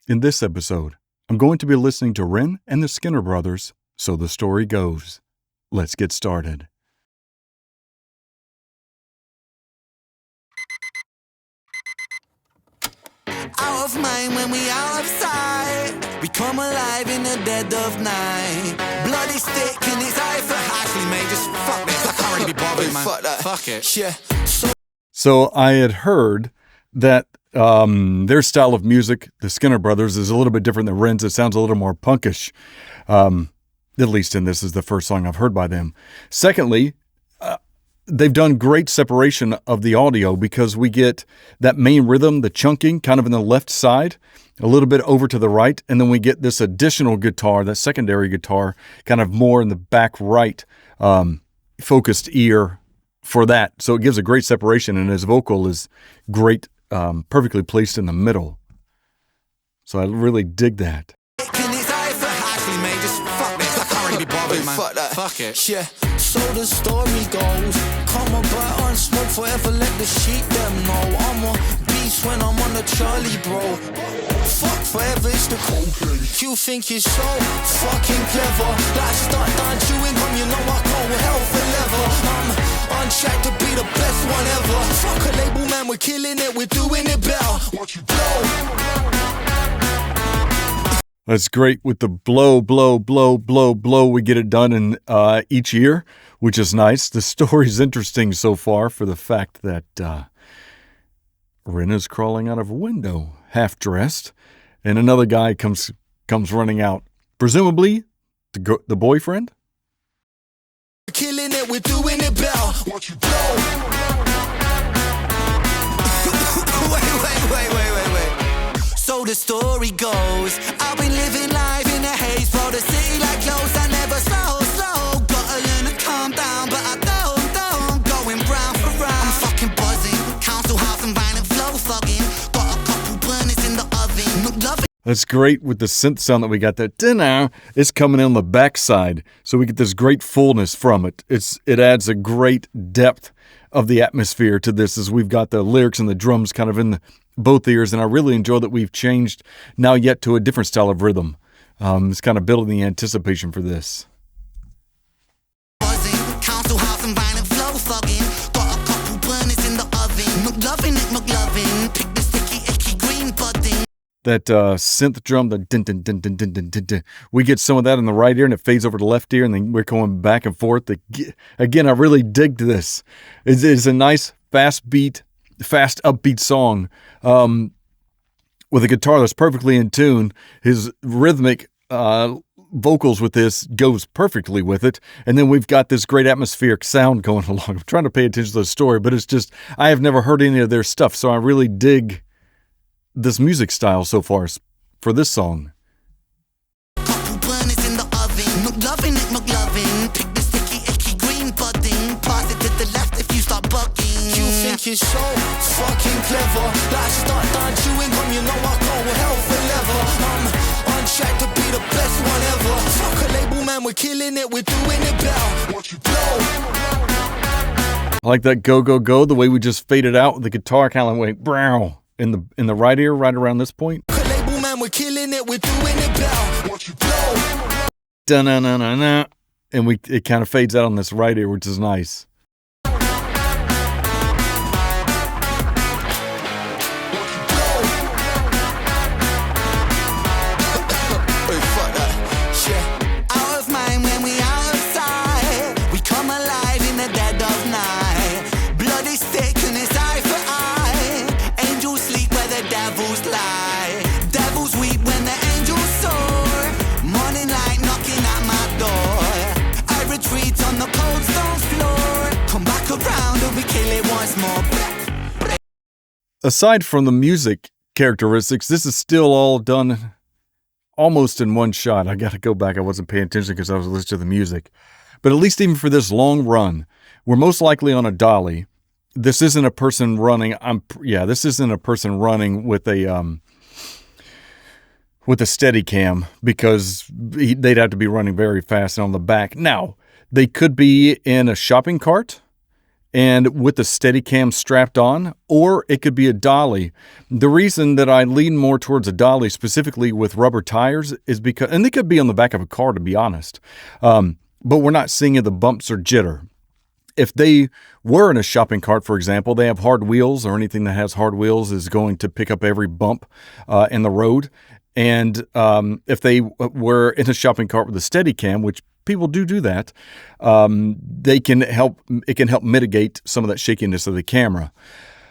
In this episode, I'm going to be listening to Ren and the Skinner Brothers, So the Story Goes. Let's get started. Out of mind when we out of sight. We come alive in the dead of night. Bloody stick in his eye for Ashley, mate. Just fuck this. I can't really be bothered, man. Fuck that. Fuck it. Yeah. So I had heard that their style of music, the Skinner Brothers, is a little bit different than Ren's. It sounds a little more punkish. At least in this is the first song I've heard by them. Secondly, they've done great separation of the audio because we get that main rhythm, the chunking, kind of in the left side, a little bit over to the right, and then we get this additional guitar, that secondary guitar, kind of more in the back right, focused ear for that. So it gives a great separation, and his vocal is great, perfectly placed in the middle. So I really dig that. Fuck that. Fuck it. Yeah. So the story goes. Come on, but on smoke forever. Let the sheep them know. I'm a beast when I'm on the Charlie, bro. Fuck forever, it's the cocaine. You think you're so fucking clever. Like start down chewing gum, you know I go hell forever. I'm on track to be the best one ever. Fuck a label, man, we're killing it, we're doing it better. Watch you blow. That's great with the blow, blow, blow, blow, blow. We get it done in each year, which is nice. The story's interesting so far for the fact that Ren is crawling out of a window, half dressed, and another guy comes running out. Presumably, the boyfriend? Killing it, we're doing it better. Watch you blow. wait. So the story goes, I've been living life in a haze, for the city like close, I never slow. Gotta learn to calm down, but I don't. Going round for round, I'm fucking buzzing. Council house and violent flow fucking. Got a couple burners in the oven. Loving. That's great with the synth sound that we got. That dinner is coming in on the backside, so we get this great fullness from it. It adds a great depth of the atmosphere to this, as we've got the lyrics and the drums kind of in both ears, and I really enjoy that we've changed now yet to a different style of rhythm. It's kind of building the anticipation for this. Council house and violent flow fucking. Got a couple burners in the oven. McLovin. Pick the sticky, icky green budding. That synth drum, the din din din din din din din din. We get some of that in the right ear, and it fades over to the left ear, and then we're going back and forth. Again, I really digged this. It's a nice, fast upbeat song with a guitar that's perfectly in tune. His rhythmic vocals with this goes perfectly with it, and then we've got this great atmospheric sound going along. I'm trying to pay attention to the story, but it's just, I have never heard any of their stuff, so I really dig this music style so far for this song. Couple burners in the oven. McLovin. Pick the sticky, icky green budding. Pass it to the left if you start bugging. You think you're so fucking clever. Like start down chewing gum, you know I go hell forever. I'm on track to be the best one ever. Fuck a label, man, we're killing it, we're doing it better. Watch you blow. I like that go, go, go, the way we just faded out with the guitar kind of went brow in the right ear right around this point. Label, man, we're killing it, we're doing it better. Watch you blow. Da-na-na-na-na. And it kind of fades out on this right ear, which is nice. Aside from the music characteristics, this is still all done almost in one shot. I got to go back. I wasn't paying attention because I was listening to the music. But at least even for this long run, we're most likely on a dolly. This isn't a person running. This isn't a person running with a steady cam, because they'd have to be running very fast and on the back. Now, they could be in a shopping cart, and with the Steadicam strapped on, or it could be a dolly. The reason that I lean more towards a dolly, specifically with rubber tires, is because, and they could be on the back of a car, to be honest, but we're not seeing the bumps or jitter. If they were in a shopping cart, for example, they have hard wheels, or anything that has hard wheels is going to pick up every bump in the road. And if they were in a shopping cart with a Steadicam, which people do that, it can help mitigate some of that shakiness of the camera.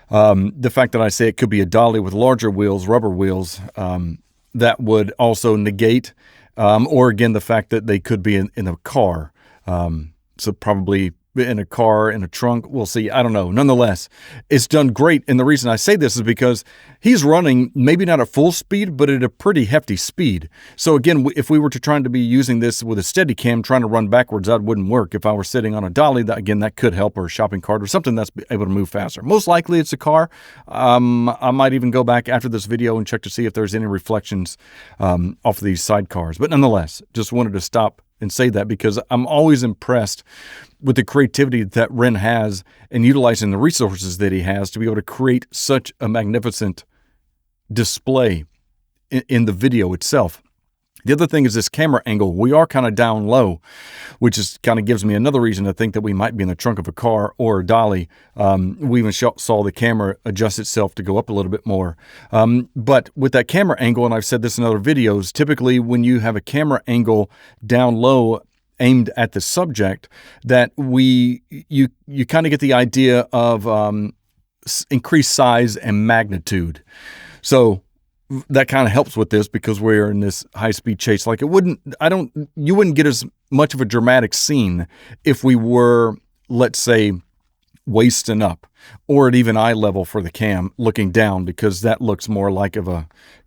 The fact that I say it could be a dolly with larger wheels, rubber wheels, that would also negate, or again, the fact that they could be in a car. So probably in a car, in a trunk, we'll see. I don't know. Nonetheless, it's done great. And the reason I say this is because he's running maybe not at full speed, but at a pretty hefty speed. So again, if we were trying to be using this with a Steadicam, trying to run backwards, that wouldn't work. If I were sitting on a dolly, that could help, or a shopping cart, or something that's able to move faster. Most likely it's a car. I might even go back after this video and check to see if there's any reflections off of these sidecars. But nonetheless, just wanted to stop and say that because I'm always impressed with the creativity that Ren has and utilizing the resources that he has to be able to create such a magnificent display in the video itself. The other thing is this camera angle. We are kind of down low, which is kind of gives me another reason to think that we might be in the trunk of a car or a dolly. We even saw the camera adjust itself to go up a little bit more. But with that camera angle, and I've said this in other videos, typically when you have a camera angle down low aimed at the subject, that you kind of get the idea of increased size and magnitude. So that kind of helps with this because we're in this high-speed chase. Like you wouldn't get as much of a dramatic scene if we were, let's say, waisting up or at even eye level for the cam looking down, because that looks more like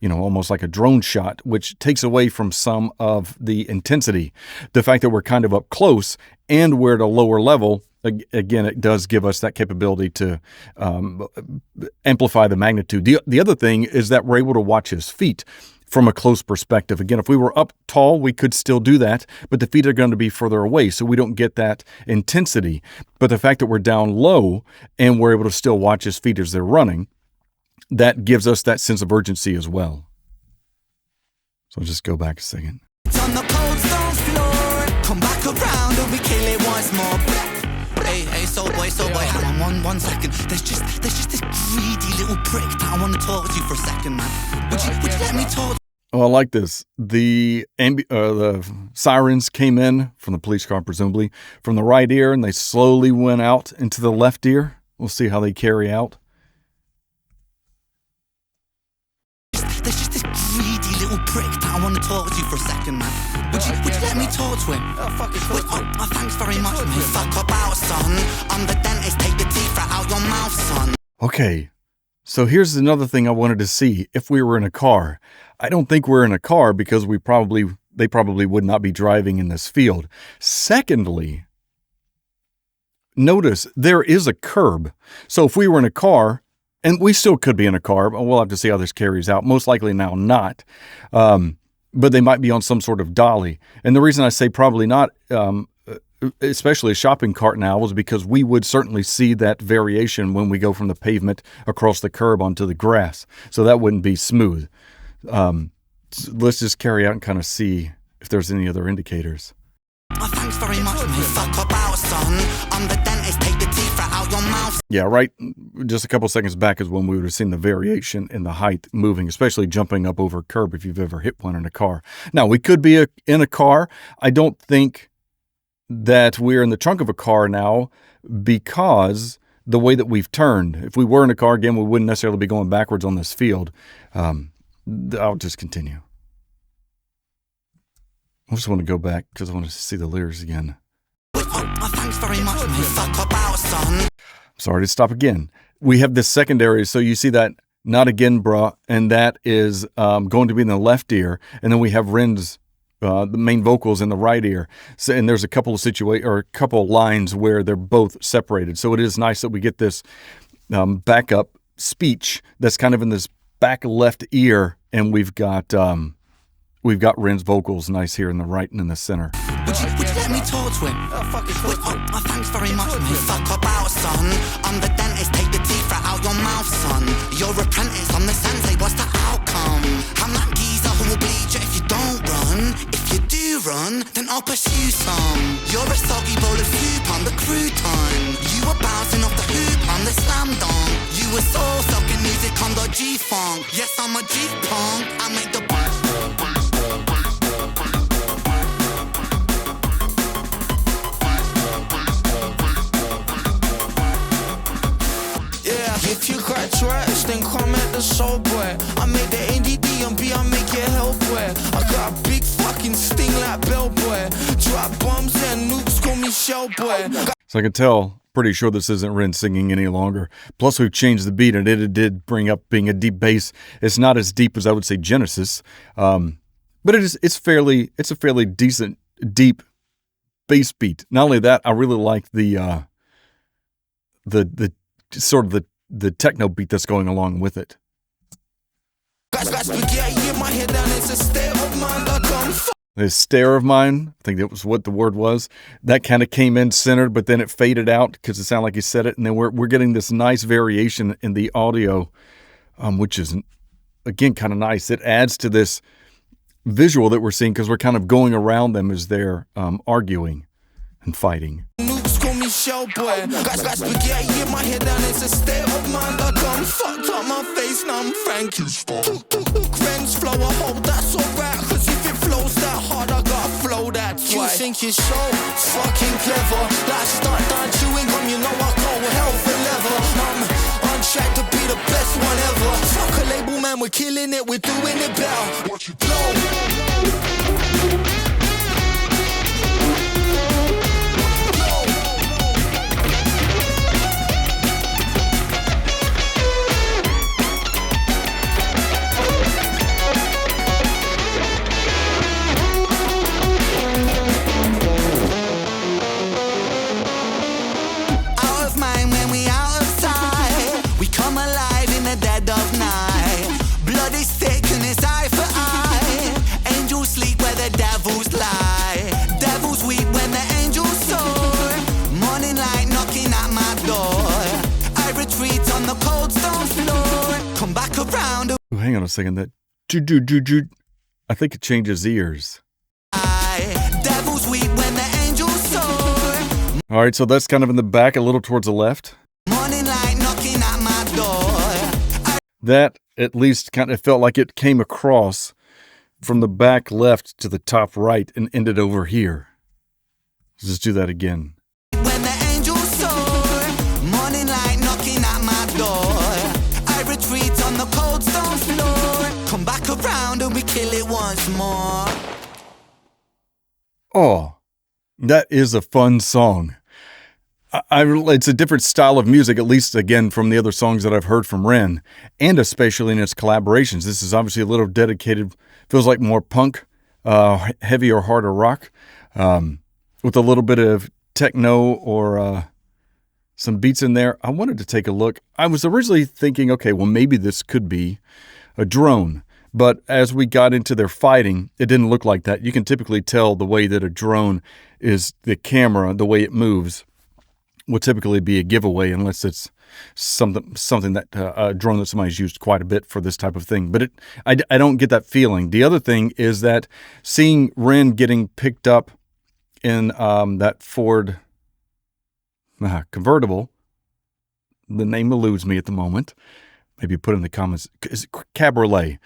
almost like a drone shot, which takes away from some of the intensity. The fact that we're kind of up close and we're at a lower level, again, it does give us that capability to amplify the magnitude. The other thing is that we're able to watch his feet from a close perspective. Again, if we were up tall, we could still do that, but the feet are going to be further away, so we don't get that intensity. But the fact that we're down low and we're able to still watch his feet as they're running, that gives us that sense of urgency as well. So I'll just go back a second. It's on the cold stone floor. Come back around and we kill it once more. Hey, soul boy, hang on one second. There's just this greedy little prick that I want to talk to you for a second, man. Would you let me talk? Oh, I like this. The sirens came in from the police car, presumably from the right ear, and they slowly went out into the left ear. We'll see how they carry out. There's just this greedy little prick that I want to talk to you for a second, man. Would you let me talk to him? Oh, fuck it. Thanks very much, mate. Fuck about, son. I'm the dentist. Take the teeth out your mouth, son. Okay, so here's another thing I wanted to see. If we were in a car, I don't think we're in a car because they probably would not be driving in this field. Secondly, notice there is a curb. So if we were in a car, and we still could be in a car, but we'll have to see how this carries out. Most likely now not. But they might be on some sort of dolly. And the reason I say probably not, especially a shopping cart now, is because we would certainly see that variation when we go from the pavement across the curb onto the grass. So that wouldn't be smooth. So let's just carry out and kind of see if there's any other indicators. Oh, thanks very much, mate. Fuck about, son. I'm the dentist. Take the teeth out your mouth. Yeah, right. Just a couple seconds back is when we would have seen the variation in the height moving, especially jumping up over a curb if you've ever hit one in a car. Now, we could be in a car. I don't think that we're in the trunk of a car now because the way that we've turned. If we were in a car, again, we wouldn't necessarily be going backwards on this field. I'll just continue. I just want to go back because I want to see the lyrics again. Thanks very much, mate. Fuck about, son. Sorry to stop again. We have this secondary, so you see that "not again, bruh," and that is going to be in the left ear, and then we have Ren's the main vocals in the right ear. So, and there's a couple of lines where they're both separated. So it is nice that we get this backup speech that's kind of in this back left ear, and we've got we've got Ren's vocals nice here in the right and in the center. Would you let me talk to him? Oh, thanks very much, mate. Fuck about, son. I'm the dentist, take the teeth right out your mouth, son. You're apprentice, I'm the sensei, what's the outcome? I'm that geezer who will bleed you if you don't run. If you do run, then I'll pursue some. You're a soggy bowl of soup, I'm the crouton. You were bouncing off the hoop, I'm the slam dunk. You were soul-sucking music, I'm the G-funk. Yes, I'm a G-punk, I make the if you got trash, then come at the soul boy. I made the NDD and B, I make your hell boy. I got a big fucking sting like bell boy. Drop bombs and nukes, call me shell boy. So I can tell, pretty sure this isn't Ren singing any longer. Plus we've changed the beat, and it did bring up being a deep bass. It's not as deep as I would say Genesis, but it's a fairly decent deep bass beat. Not only that, I really like the sort of the techno beat that's going along with it. The stare of mine, I think that was what the word was. That kind of came in centered, but then it faded out because it sounded like he said it. And then we're getting this nice variation in the audio, which is, again, kind of nice. It adds to this visual that we're seeing because we're kind of going around them as they're arguing and fighting. Shell boy, got spaghetti in my head and it's a state of mind. I done fucked up my face, now I'm Frankie's fault. Ren's flow, I hope that's alright, cause if it flows that hard, I gotta flow that twice. You think you're so fucking clever, like start down chewing gum, you know I go hell for leather. I'm on track to be the best one ever. Fuck a label, man, we're killing it, we're doing it better. Watch it blow. Hang on a second, that I think it changes ears. All right, so that's kind of in the back, a little towards the left. That at least kind of felt like it came across from the back left to the top right and ended over here. Let's just do that again. When the angels soar, morning light knocking at my door, I retreat on the cold stone floor, come back around and we kill it once more. Oh, that is a fun song. It's a different style of music, at least, again, from the other songs that I've heard from Ren, and especially in its collaborations. This is obviously a little dedicated, feels like more punk, heavy or harder rock, with a little bit of techno or some beats in there. I wanted to take a look. I was originally thinking, okay, well, maybe this could be a drone. But as we got into their fighting, it didn't look like that. You can typically tell the way that a drone is, the camera, the way it moves, will typically be a giveaway unless it's something that a drone that somebody's used quite a bit for this type of thing. But I don't get that feeling. The other thing is that seeing Ren getting picked up in that Ford convertible, the name eludes me at the moment. Maybe put in the comments. Cabriolet.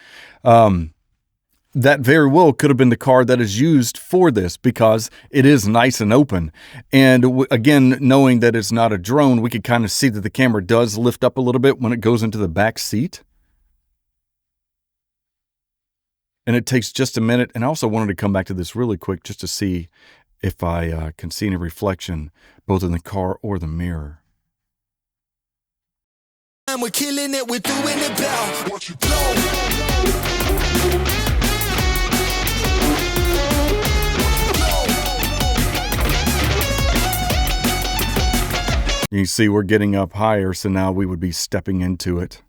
That very well could have been the car that is used for this because it is nice and open. And again, knowing that it's not a drone, we could kind of see that the camera does lift up a little bit when it goes into the back seat. And it takes just a minute. And I also wanted to come back to this really quick just to see if I can see any reflection both in the car or the mirror. And we're killing it, we're doing it better. Watch it blow. You see we're getting up higher, so now we would be stepping into it.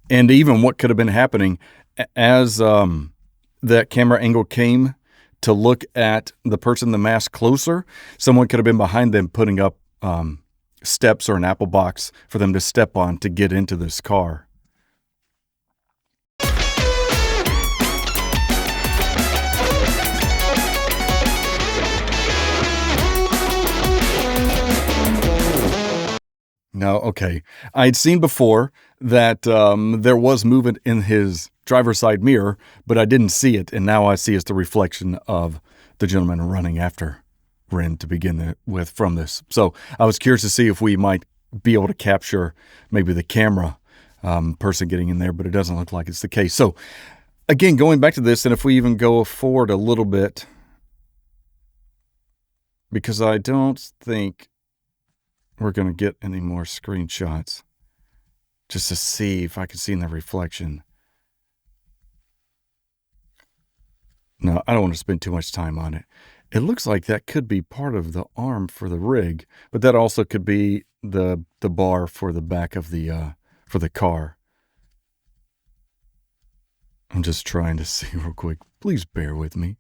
And even what could have been happening as that camera angle came to look at the person in the mask closer, someone could have been behind them putting up steps or an apple box for them to step on to get into this car. No, okay. I'd seen before that there was movement in his driver's side mirror, but I didn't see it, and now I see it's the reflection of the gentleman running after Ren to begin with from this. So I was curious to see if we might be able to capture maybe the camera person getting in there, but it doesn't look like it's the case. So again, going back to this, and if we even go forward a little bit, because I don't think we're going to get any more screenshots just to see if I can see in the reflection. No, I don't want to spend too much time on it. It looks like that could be part of the arm for the rig, but that also could be the bar for the back of the for the car. I'm just trying to see real quick. Please bear with me.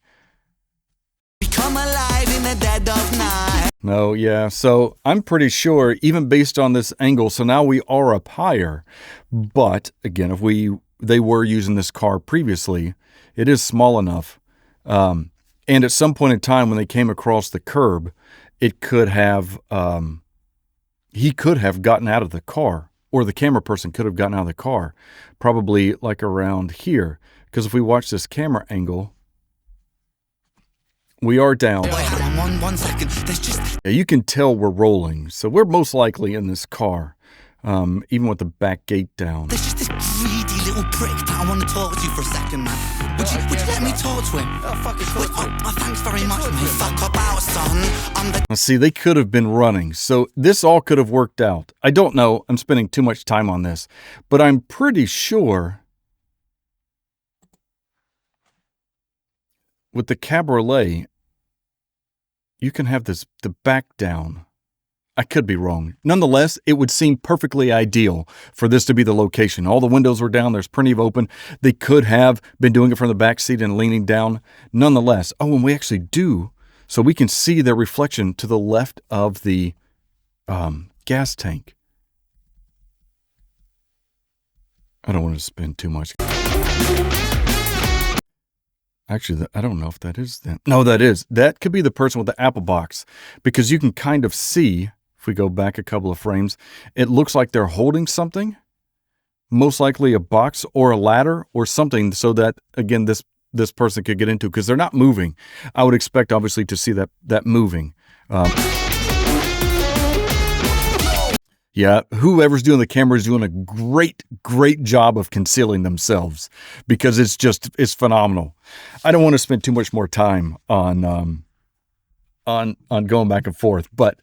Come alive in the dead of night. No, yeah. So I'm pretty sure, even based on this angle, so now we are up higher. But again, if they were using this car previously, it is small enough. And at some point in time when they came across the curb, it could have, he could have gotten out of the car, or the camera person could have gotten out of the car, probably like around here. Because if we watch this camera angle, we are down. One second. There's just... Yeah, you can tell we're rolling. So we're most likely in this car, even with the back gate down. There's just this greedy little prick that I want to talk to for a second, man. Would you let me talk to him? Thanks very much, mate. Fuck about, son. Let's see, they could have been running. So this all could have worked out. I don't know. I'm spending too much time on this. But I'm pretty sure with the cabriolet, you can have the back down. I could be wrong. Nonetheless, it would seem perfectly ideal for this to be the location. All the windows were down. There's plenty of open. They could have been doing it from the back seat and leaning down. Nonetheless, oh, and we actually do. So we can see their reflection to the left of the gas tank. I don't want to spend too much. Actually, I don't know if that is them. No, that is. That could be the person with the apple box, because you can kind of see, if we go back a couple of frames, it looks like they're holding something, most likely a box or a ladder or something, so that, again, this person could get into, because they're not moving. I would expect, obviously, to see that moving. Yeah, whoever's doing the camera is doing a great job of concealing themselves, because it's phenomenal. I don't want to spend too much more time on going back and forth, but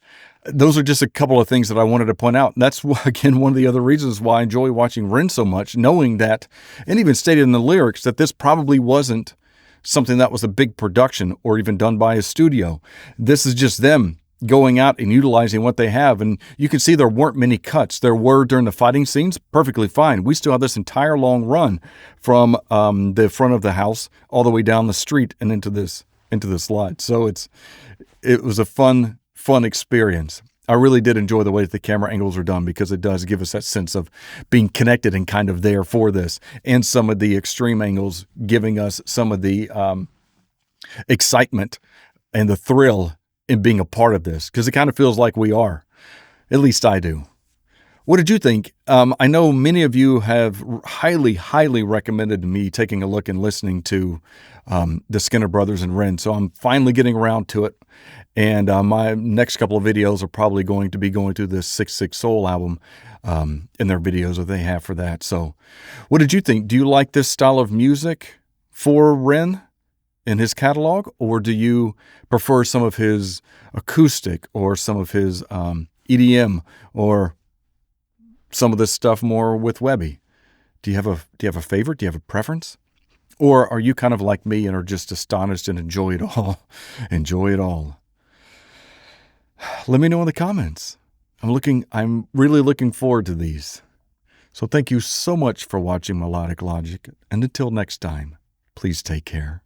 those are just a couple of things that I wanted to point out. And that's, again, one of the other reasons why I enjoy watching Ren so much, knowing that, and even stated in the lyrics, that this probably wasn't something that was a big production or even done by a studio. This is just them going out and utilizing what they have. And you can see there weren't many cuts. There were during the fighting scenes, perfectly fine. We still have this entire long run from the front of the house all the way down the street and into this lot. So it was a fun experience. I really did enjoy the way that the camera angles are done, because it does give us that sense of being connected and kind of there for this, and some of the extreme angles giving us some of the excitement and the thrill in being a part of this, because it kind of feels like we are. At least I do. What did you think? I know many of you have highly recommended me taking a look and listening to the Skinner Brothers and Ren, so I'm finally getting around to it. And my next couple of videos are probably going to be going through this 6/6 Soul album and their videos that they have for that. So what did you think? Do you like this style of music for Ren in his catalog, or do you prefer some of his acoustic or some of his EDM, or some of this stuff more with Webby? Do you have a favorite? Do you have a preference? Or are you kind of like me and are just astonished and enjoy it all? Enjoy it all. Let me know in the comments. I'm really looking forward to these. So thank you so much for watching Melodic Logic, and until next time, Please take care.